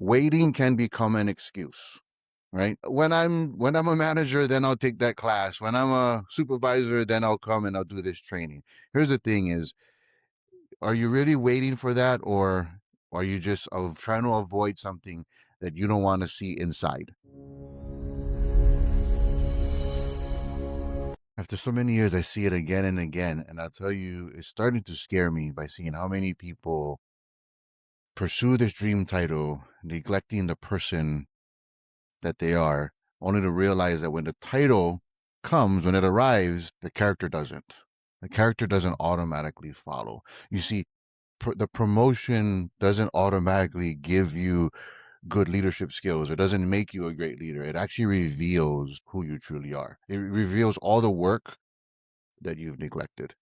waiting can become an excuse, right? When I'm a manager, then I'll take that class. When I'm a supervisor, then I'll come and I'll do this training. Here's the thing is, are you really waiting for that, or are you just trying to avoid something that you don't want to see inside? After so many years, I see it again and again, and I'll tell you, it's starting to scare me by seeing how many people pursue this dream title, neglecting the person that they are, only to realize that when the title comes, when it arrives, the character doesn't. The character doesn't automatically follow. You see, the promotion doesn't automatically give you good leadership skills. It doesn't make you a great leader. It actually reveals who you truly are. It reveals all the work that you've neglected.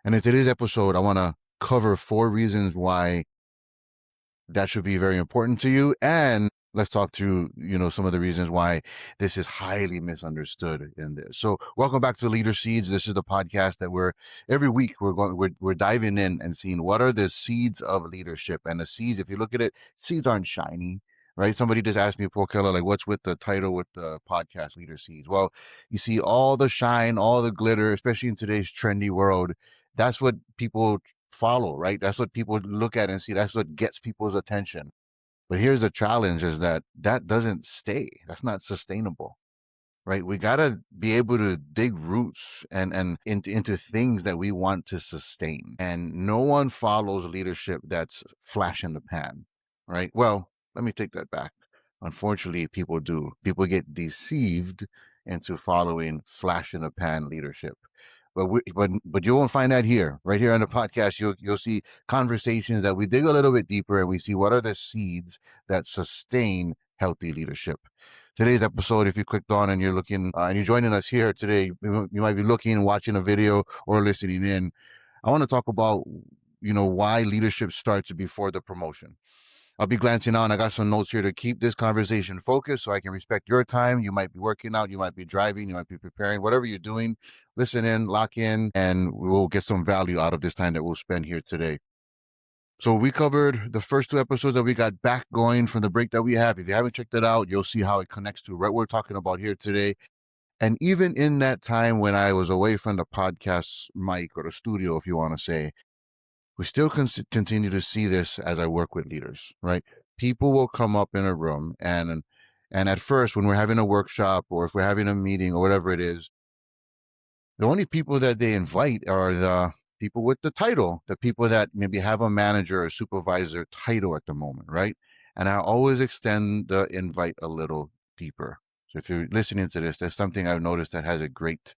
And in today's episode, I want to cover 4 reasons why that should be very important to you. And let's talk through, some of the reasons why this is highly misunderstood in this. So welcome back to Leader Seeds. This is the podcast that every week we're diving in and seeing what are the seeds of leadership. And the seeds, if you look at it, seeds aren't shiny, right? Somebody just asked me, Paul Keller, like, what's with the title with the podcast Leader Seeds? Well, you see all the shine, all the glitter, especially in today's trendy world. That's what people follow, right? That's what people look at and see. That's what gets people's attention. But here's the challenge is that doesn't stay. That's not sustainable, right? We got to be able to dig roots and into things that we want to sustain. And no one follows leadership that's flash in the pan, right? Well, let me take that back. Unfortunately, people do. People get deceived into following flash in the pan leadership. But you won't find that here. Right here on the podcast, you'll see conversations that we dig a little bit deeper and we see what are the seeds that sustain healthy leadership. Today's episode, if you clicked on and you're looking and you're joining us here today, you might be looking, watching a video, or listening in. I want to talk about why leadership starts before the promotion. I'll be glancing out and I got some notes here to keep this conversation focused so I can respect your time. You might be working out, you might be driving, you might be preparing, whatever you're doing, listen in, lock in, and we'll get some value out of this time that we'll spend here today. So we covered the first 2 episodes that we got back going from the break that we have. If you haven't checked it out, you'll see how it connects to what we're talking about here today. And even in that time when I was away from the podcast mic or the studio, if you want to say, we still continue to see this as I work with leaders, right? People will come up in a room and at first when we're having a workshop or if we're having a meeting or whatever it is, the only people that they invite are the people with the title, the people that maybe have a manager or supervisor title at the moment, right? And I always extend the invite a little deeper. So if you're listening to this, there's something I've noticed that has a great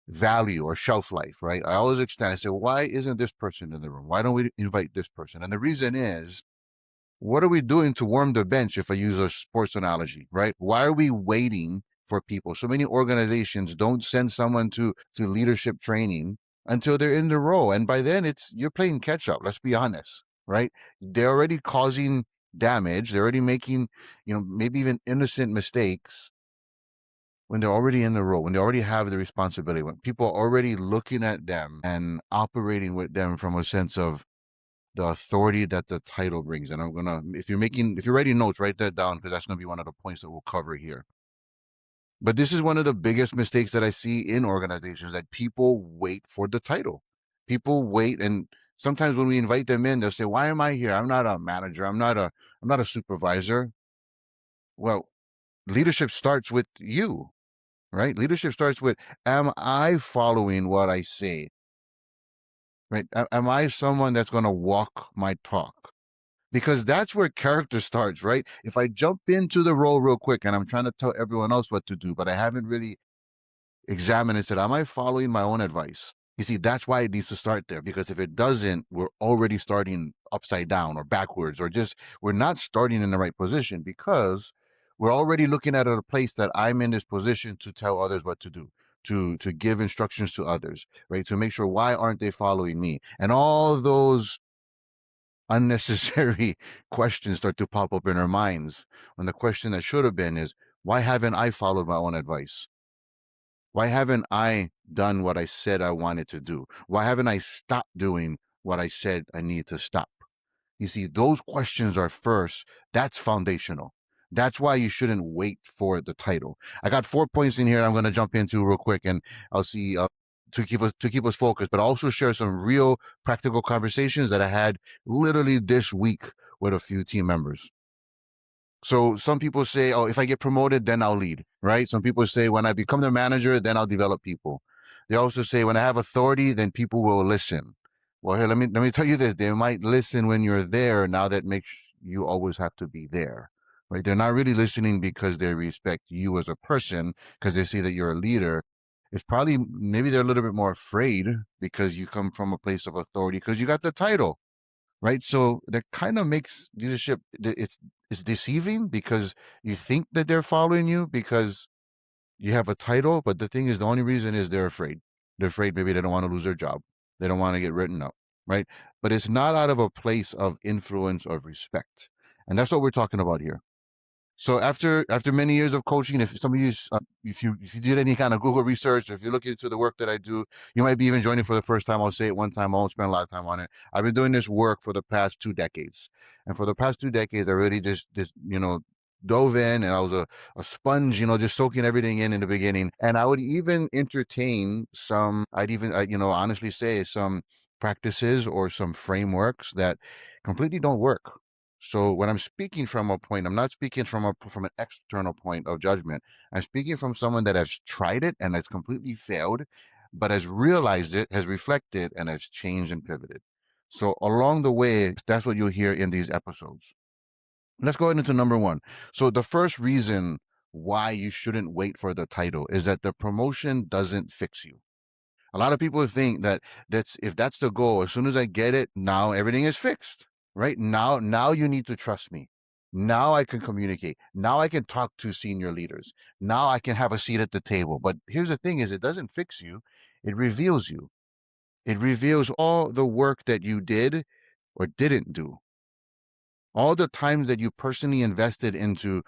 value or shelf life, right? I always extend, I say, why isn't this person in the room? Why don't we invite this person? And the reason is, what are we doing to warm the bench, if I use a sports analogy, right? Why are we waiting for people? So many organizations don't send someone to leadership training until they're in the role. And by then you're playing catch up. Let's be honest, right? They're already causing damage. They're already making, maybe even innocent mistakes when they're already in the role, when they already have the responsibility, when people are already looking at them and operating with them from a sense of the authority that the title brings. And if you're writing notes, write that down because that's going to be one of the points that we'll cover here. But this is one of the biggest mistakes that I see in organizations, that people wait for the title. People wait, and sometimes when we invite them in, they'll say, "Why am I here? I'm not a manager. I'm not a supervisor." Well, leadership starts with you, right? Leadership starts with, am I following what I say? Right? Am I someone that's going to walk my talk? Because that's where character starts, right? If I jump into the role real quick and I'm trying to tell everyone else what to do, but I haven't really examined and said, am I following my own advice? You see, that's why it needs to start there, because if it doesn't, we're already starting upside down or backwards, or just we're not starting in the right position, because we're already looking at a place that I'm in this position to tell others what to do, to give instructions to others, right? To make sure, why aren't they following me? And all those unnecessary questions start to pop up in our minds, when the question that should have been is, why haven't I followed my own advice? Why haven't I done what I said I wanted to do? Why haven't I stopped doing what I said I need to stop? You see, those questions are first. That's foundational. That's why you shouldn't wait for the title. I got 4 points in here I'm going to jump into real quick, and I'll see to keep us focused, but also share some real practical conversations that I had literally this week with a few team members. So some people say, oh, if I get promoted, then I'll lead, right? Some people say when I become the manager, then I'll develop people. They also say when I have authority, then people will listen. Well, here, let me tell you this. They might listen when you're there. Now that makes you always have to be there, right? They're not really listening because they respect you as a person, because they see that you're a leader. It's probably maybe they're a little bit more afraid because you come from a place of authority because you got the title, right? So that kind of makes leadership it's deceiving because you think that they're following you because you have a title, but the thing is, the only reason is they're afraid. They're afraid maybe they don't want to lose their job, they don't want to get written up, right? But it's not out of a place of influence or respect, and that's what we're talking about here. So after many years of coaching, if some of you, if you did any kind of Google research, or if you're looking into the work that I do, you might be even joining for the first time. I'll say it one time. I won't spend a lot of time on it. I've been doing this work for the past 2 decades, and for the past 2 decades, I really just dove in, and I was a sponge, just soaking everything in the beginning. And I would even entertain some. I'd even honestly say some practices or some frameworks that completely don't work. So when I'm speaking from a point, I'm not speaking from an external point of judgment. I'm speaking from someone that has tried it and has completely failed, but has realized it, has reflected, and has changed and pivoted. So along the way, that's what you'll hear in these episodes. Let's go into number one. So the first reason why you shouldn't wait for the title is that the promotion doesn't fix you. A lot of people think that if that's the goal, as soon as I get it, now everything is fixed. Right? Now you need to trust me. Now I can communicate. Now I can talk to senior leaders. Now I can have a seat at the table. But here's the thing is it doesn't fix you. It reveals you. It reveals all the work that you did or didn't do. All the times that you personally invested into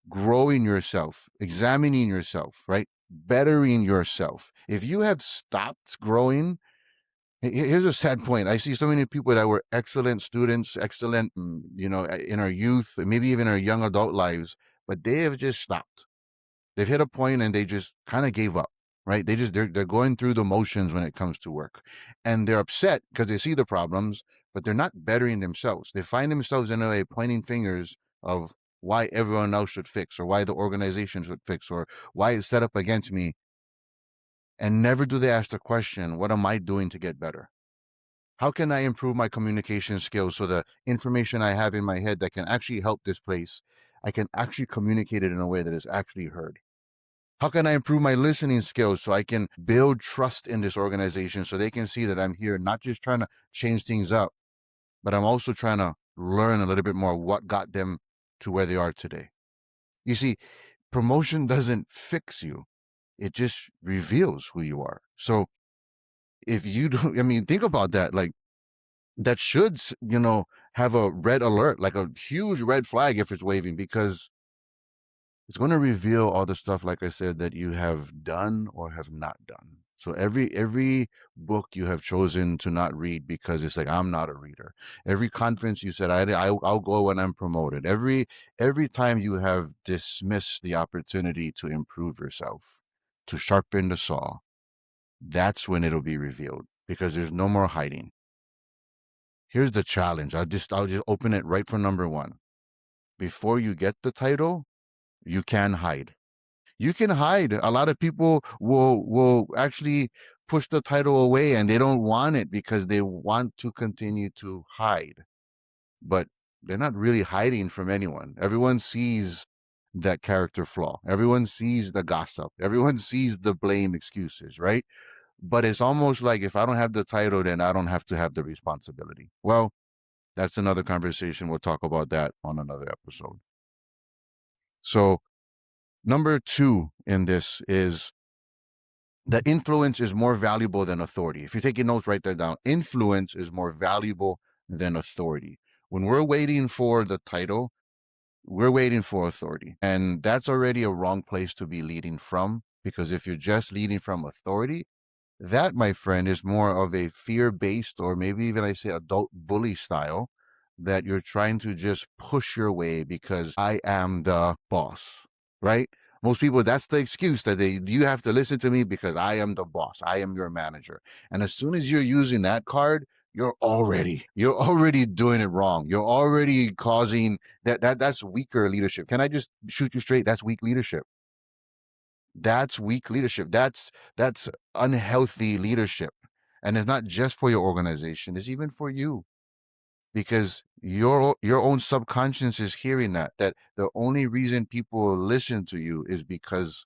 growing yourself, examining yourself, right? Bettering yourself. If you have stopped growing, here's a sad point. I see so many people that were excellent students, excellent, in our youth, maybe even our young adult lives, but they have just stopped. They've hit a point and they just kind of gave up, right? They're going through the motions when it comes to work, and they're upset because they see the problems, but they're not bettering themselves. They find themselves in a way pointing fingers of why everyone else should fix, or why the organization should fix, or why it's set up against me, and never do they ask the question, what am I doing to get better? How can I improve my communication skills so the information I have in my head that can actually help this place, I can actually communicate it in a way that is actually heard? How can I improve my listening skills so I can build trust in this organization so they can see that I'm here not just trying to change things up, but I'm also trying to learn a little bit more what got them to where they are today? You see, promotion doesn't fix you. It just reveals who you are. So if you don't, I mean, think about that. Like, that should, have a red alert, like a huge red flag if it's waving, because it's going to reveal all the stuff, like I said, that you have done or have not done. So every book you have chosen to not read because it's like, I'm not a reader. Every conference you said, I'll go when I'm promoted. Every time you have dismissed the opportunity to improve yourself, to sharpen the saw, that's when it'll be revealed, because there's no more hiding. Here's the challenge. I'll just open it right from number one. Before you get the title, you can hide. You can hide. A lot of people will actually push the title away and they don't want it because they want to continue to hide. But they're not really hiding from anyone. Everyone sees that character flaw. Everyone sees the gossip. Everyone sees the blame excuses, right? But it's almost like if I don't have the title, then I don't have to have the responsibility. Well, that's another conversation. We'll talk about that on another episode. So, number two in this is that influence is more valuable than authority. If you're taking notes, write that down. Influence is more valuable than authority. When we're waiting for the title, we're waiting for authority. And that's already a wrong place to be leading from, because if you're just leading from authority, that, my friend, is more of a fear based, or maybe even I say adult bully style, that you're trying to just push your way because I am the boss, right? Most people, that's the excuse that you have to listen to me because I am the boss. I am your manager. And as soon as you're using that card, you're already doing it wrong. You're already causing that's weaker leadership. Can I just shoot you straight? That's weak leadership. That's weak leadership. That's unhealthy leadership. And it's not just for your organization, it's even for you, because your own subconscious is hearing that the only reason people listen to you is because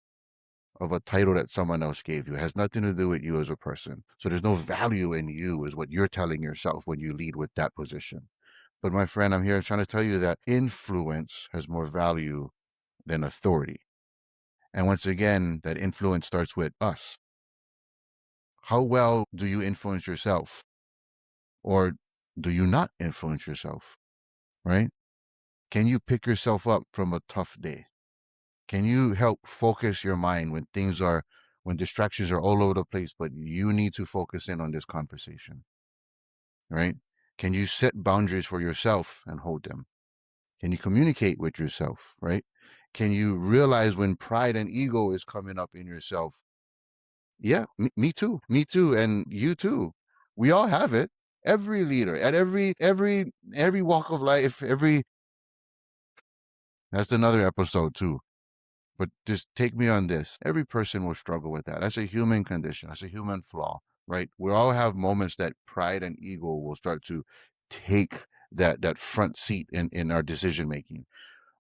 of a title that someone else gave you. It has nothing to do with you as a person. So there's no value in you, is what you're telling yourself when you lead with that position. But my friend, I'm here trying to tell you that influence has more value than authority. And once again, that influence starts with us. How well do you influence yourself? Or do you not influence yourself? Right? Can you pick yourself up from a tough day? Can you help focus your mind when distractions are all over the place, but you need to focus in on this conversation, right? Can you set boundaries for yourself and hold them? Can you communicate with yourself, right? Can you realize when pride and ego is coming up in yourself? Yeah, me too. Me too. And you too. We all have it. Every leader at every walk of life, that's another episode too. But just take me on this. Every person will struggle with that. That's a human condition. That's a human flaw, right? We all have moments that pride and ego will start to take that front seat in our decision making.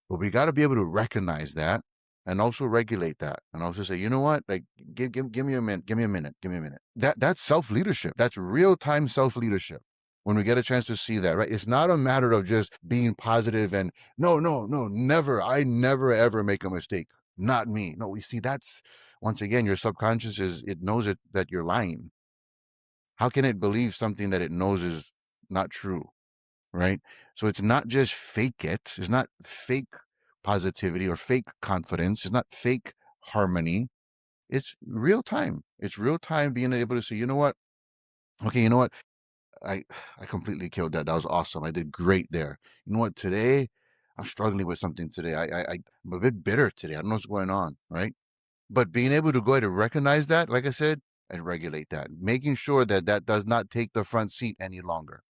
But we got to be able to recognize that and also regulate that, and also say, you know what, like give me a minute, give me a minute. That's self leadership. That's real time self leadership. When we get a chance to see that, right? It's not a matter of just being positive and no, no, no, never. I never ever make a mistake. Not me. No, we see that's once again your subconscious it knows that you're lying. How can it believe something that it knows is not true? Right? So it's not just fake it. It's not fake positivity or fake confidence. It's not fake harmony. It's real time. It's real time being able to say, you know what? Okay, you know what? I I completely killed that. That was awesome. I did great there. You know what? Today I'm struggling with something today. I'm a bit bitter today. I don't know what's going on, right? But being able to go ahead and recognize that, like I said, and regulate that, making sure that that does not take the front seat any longer.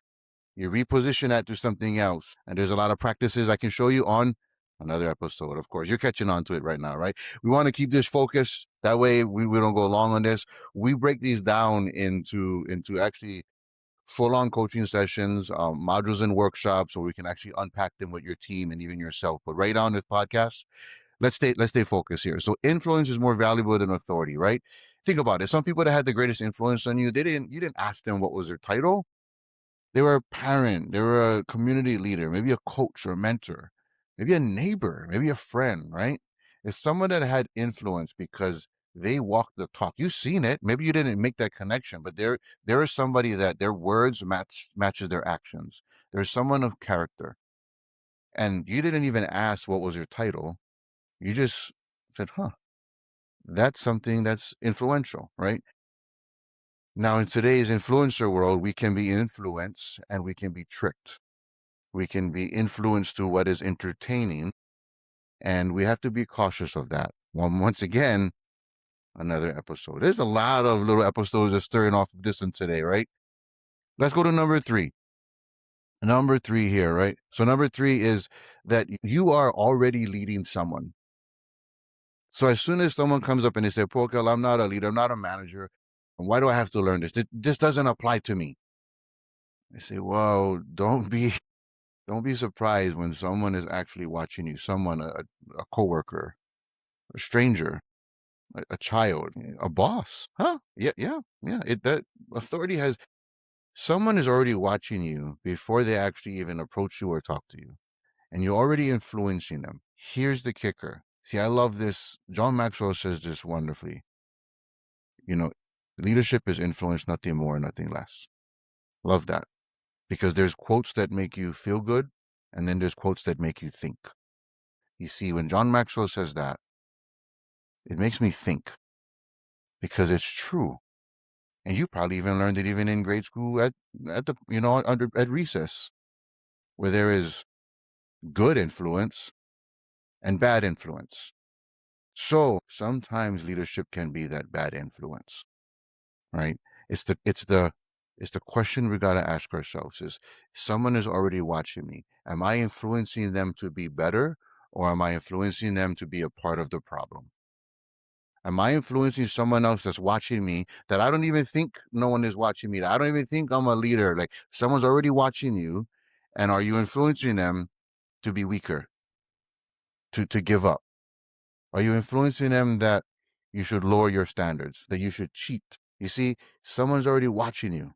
You reposition that to something else. And there's a lot of practices I can show you on another episode. Of course, you're catching on to it right now, right? We want to keep this focus. That way we don't go long on this. We break these down into actually full-on coaching sessions, modules and workshops, where we can actually unpack them with your team and even yourself. But right on this podcast, let's stay focused here. So influence is more valuable than authority, right? Think about it. Some people that had the greatest influence on you, you didn't ask them what was their title. They were a parent, they were a community leader, maybe a coach or a mentor, maybe a neighbor, maybe a friend, right? It's someone that had influence because they walked the talk. You've seen it. Maybe you didn't make that connection, but there is somebody that their words matches their actions. There's someone of character. And you didn't even ask what was your title. You just said, huh, that's something that's influential, right? Now, in today's influencer world, we can be influenced and we can be tricked. We can be influenced to what is entertaining, and we have to be cautious of that. Well, once again, another episode. There's a lot of little episodes that's stirring off of this one today, right? Let's go to number three. Number three here, right? So number three is that you are already leading someone. So as soon as someone comes up and they say, Pokel, I'm not a leader, I'm not a manager, why do I have to learn this? This doesn't apply to me. I say, well, don't be surprised when someone is actually watching you, someone, a coworker, a stranger, a child, a boss. Huh? Yeah, yeah, yeah. That authority has someone is already watching you before they actually even approach you or talk to you, and you're already influencing them. Here's the kicker. See, I love this. John Maxwell says this wonderfully. You know, leadership is influence, nothing more, nothing less. Love that, because there's quotes that make you feel good, and then there's quotes that make you think. You see, when John Maxwell says that, it makes me think, because it's true. And you probably even learned it even in grade school at the under at recess. where there is good influence and bad influence. So sometimes leadership can be that bad influence, right? It's the it's the it's the question we gotta ask ourselves is someone is already watching me. Am I influencing them to be better, or am I influencing them to be a part of the problem? Am I influencing someone else that's watching me that I don't even think no one is watching me? That I don't even think I'm a leader. Like someone's already watching you, and are you influencing them to be weaker, to give up? Are you influencing them that you should lower your standards, that you should cheat? You see, someone's already watching you.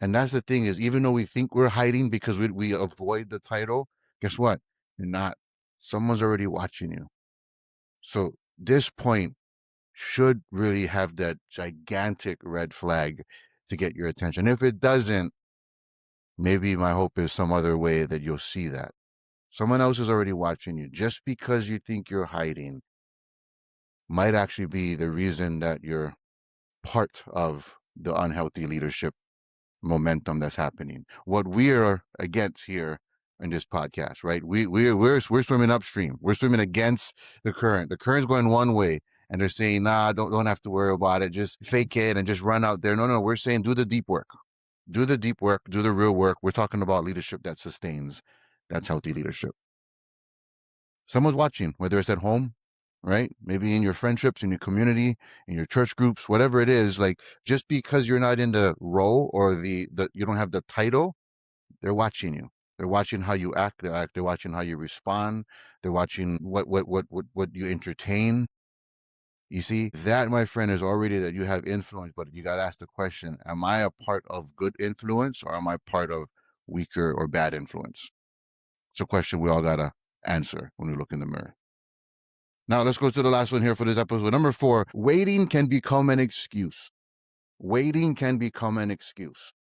And that's the thing is, even though we think we're hiding because we avoid the title, guess what? You're not. Someone's already watching you. So this point should really have that gigantic red flag to get your attention. If it doesn't, maybe my hope is some other way that you'll see that. Someone else is already watching you. Just because you think you're hiding might actually be the reason that you're part of the unhealthy leadership momentum that's happening. What we are against here in this podcast, right? We're swimming upstream. We're swimming against the current. The current's going one way, and they're saying, "Nah, don't have to worry about it. Just fake it and just run out there." No, no, we're saying do the deep work. Do the deep work. Do the real work. We're talking about leadership that sustains. That's healthy leadership. Someone's watching, whether it's at home, right? Maybe in your friendships, in your community, in your church groups, whatever it is. Like just because you're not in the role or the you don't have the title, they're watching you. They're watching how you act. They're watching how you respond. They're watching what you entertain. You see, that, my friend, is already that you have influence, but you got to ask the question, am I a part of good influence or am I part of weaker or bad influence? It's a question we all got to answer when we look in the mirror. Now, let's go to the last one here for this episode. Number 4, waiting can become an excuse. Waiting can become an excuse,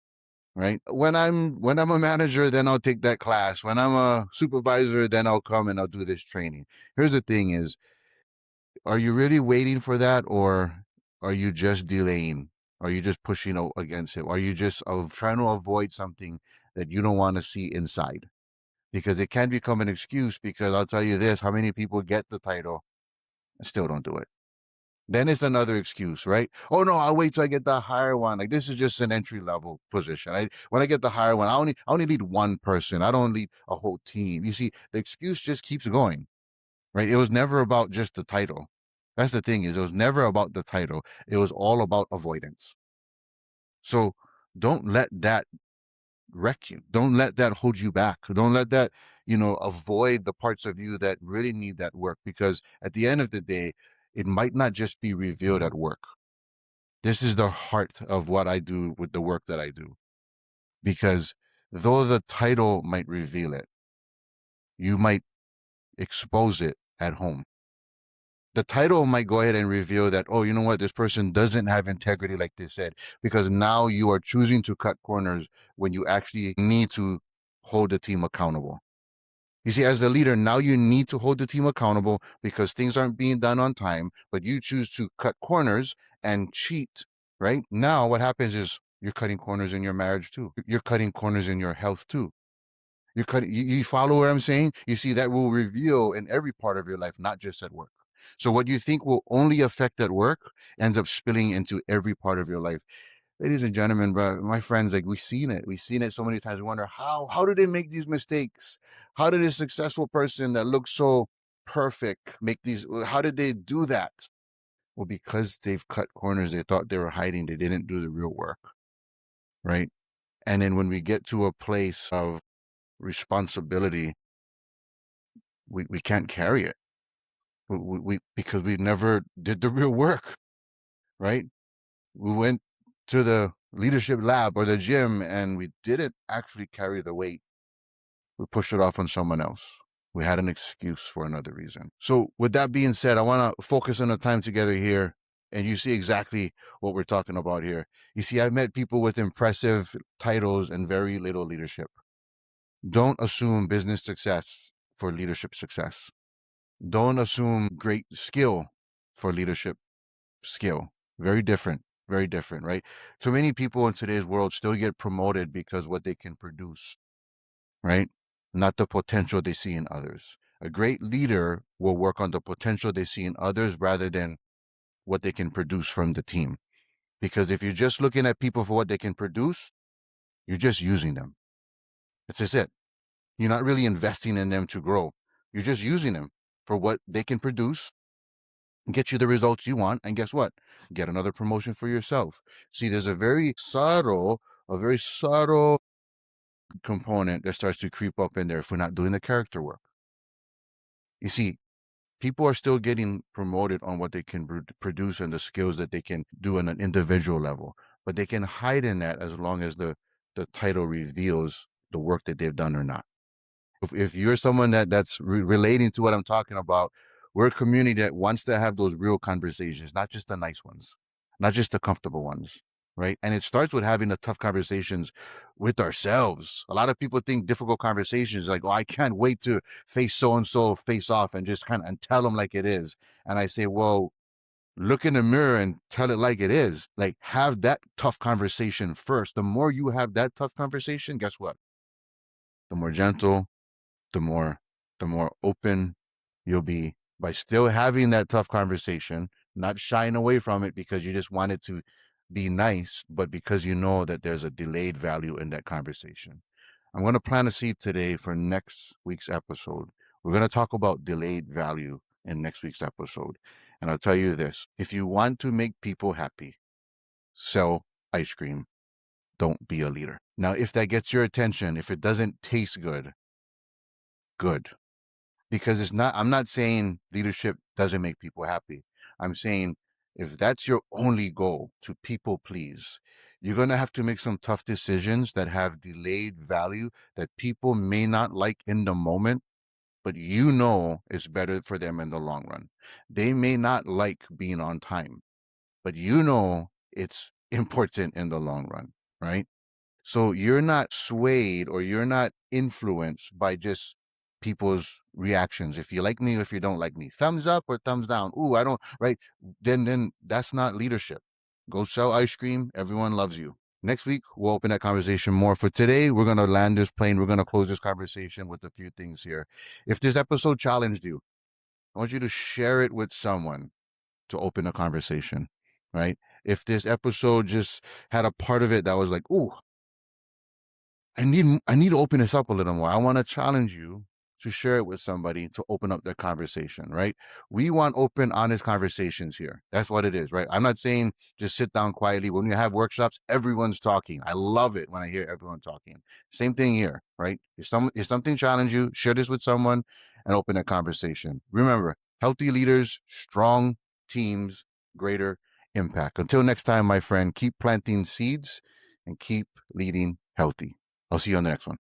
right? When I'm a manager, then I'll take that class. When I'm a supervisor, then I'll come and I'll do this training. Here's the thing is, are you really waiting for that, or are you just delaying? Are you just pushing against it? Are you just trying to avoid something that you don't want to see inside? Because it can become an excuse, because I'll tell you this, how many people get the title and still don't do it? Then it's another excuse, right? Oh no, I'll wait till I get the higher one. Like this is just an entry level position. When I get the higher one, I only lead one person. I don't lead a whole team. You see, the excuse just keeps going, right? It was never about just the title. That's the thing is, it was never about the title. It was all about avoidance. So don't let that wreck you. Don't let that hold you back. Don't let that, avoid the parts of you that really need that work. Because at the end of the day, it might not just be revealed at work. This is the heart of what I do with the work that I do. Because though the title might reveal it, you might expose it at home. The title might go ahead and reveal that, oh, you know what, this person doesn't have integrity, like they said, because now you are choosing to cut corners when you actually need to hold the team accountable. You see, as a leader, now you need to hold the team accountable because things aren't being done on time, but you choose to cut corners and cheat, right? Now, what happens is you're cutting corners in your marriage too. You're cutting corners in your health too. You follow what I'm saying? You see, that will reveal in every part of your life, not just at work. So what you think will only affect at work ends up spilling into every part of your life. Ladies and gentlemen, bro, my friends, like we've seen it. We've seen it so many times. We wonder how do they make these mistakes? How did a successful person that looks so perfect make these? How did they do that? Well, because they've cut corners. They thought they were hiding. They didn't do the real work, right? And then when we get to a place of responsibility, we can't carry it. We because we never did the real work, right? We went to the leadership lab or the gym and we didn't actually carry the weight. We pushed it off on someone else. We had an excuse for another reason. So with that being said, I want to focus on the time together here. And you see exactly what we're talking about here. You see, I've met people with impressive titles and very little leadership. Don't assume business success for leadership success. Don't assume great skill for leadership skill. Very different, right? So many people in today's world still get promoted because what they can produce, right? not the potential they see in others. A great leader will work on the potential they see in others rather than what they can produce from the team. Because if you're just looking at people for what they can produce, you're just using them. That's just it. You're not really investing in them to grow. You're just using them for what they can produce and get you the results you want. And guess what? Get another promotion for yourself. See, there's a very subtle component that starts to creep up in there if we're not doing the character work. You see, people are still getting promoted on what they can produce and the skills that they can do on an individual level, but they can hide in that as long as the title reveals the work that they've done or not. If you're someone that's relating to what I'm talking about, we're a community that wants to have those real conversations, not just the nice ones, not just the comfortable ones, right? And it starts with having the tough conversations with ourselves. A lot of people think difficult conversations like, oh, I can't wait to face so and so face off and just kind of and tell them like it is. And I say, well, look in the mirror and tell it like it is. Like, have that tough conversation first. The more you have that tough conversation, guess what? The more gentle, the more open you'll be by still having that tough conversation, not shying away from it because you just want it to be nice, but because you know that there's a delayed value in that conversation. I'm going to plant a seed today for next week's episode. We're going to talk about delayed value in next week's episode. And I'll tell you this, if you want to make people happy, sell ice cream. Don't be a leader. Now, if that gets your attention, if it doesn't taste good, good. Because I'm not saying leadership doesn't make people happy. I'm saying if that's your only goal, to people please, you're going to have to make some tough decisions that have delayed value that people may not like in the moment, but you know it's better for them in the long run. They may not like being on time, but you know it's important in the long run, right? So you're not swayed or you're not influenced by just people's reactions. If you like me or if you don't like me, thumbs up or thumbs down. Ooh, I don't, right? Then that's not leadership. Go sell ice cream. Everyone loves you. Next week, we'll open that conversation more. For today, we're going to land this plane. We're going to close this conversation with a few things here. If this episode challenged you, I want you to share it with someone to open a conversation, right? If this episode just had a part of it that was like, ooh, I need to open this up a little more. I want to challenge you to share it with somebody to open up the conversation, right? We want open, honest conversations here. That's what it is, right? I'm not saying just sit down quietly. When you have workshops, everyone's talking. I love it when I hear everyone talking. Same thing here, right? If something challenge you, share this with someone and open a conversation. Remember, healthy leaders, strong teams, greater impact. Until next time, my friend, keep planting seeds and keep leading healthy. I'll see you on the next one.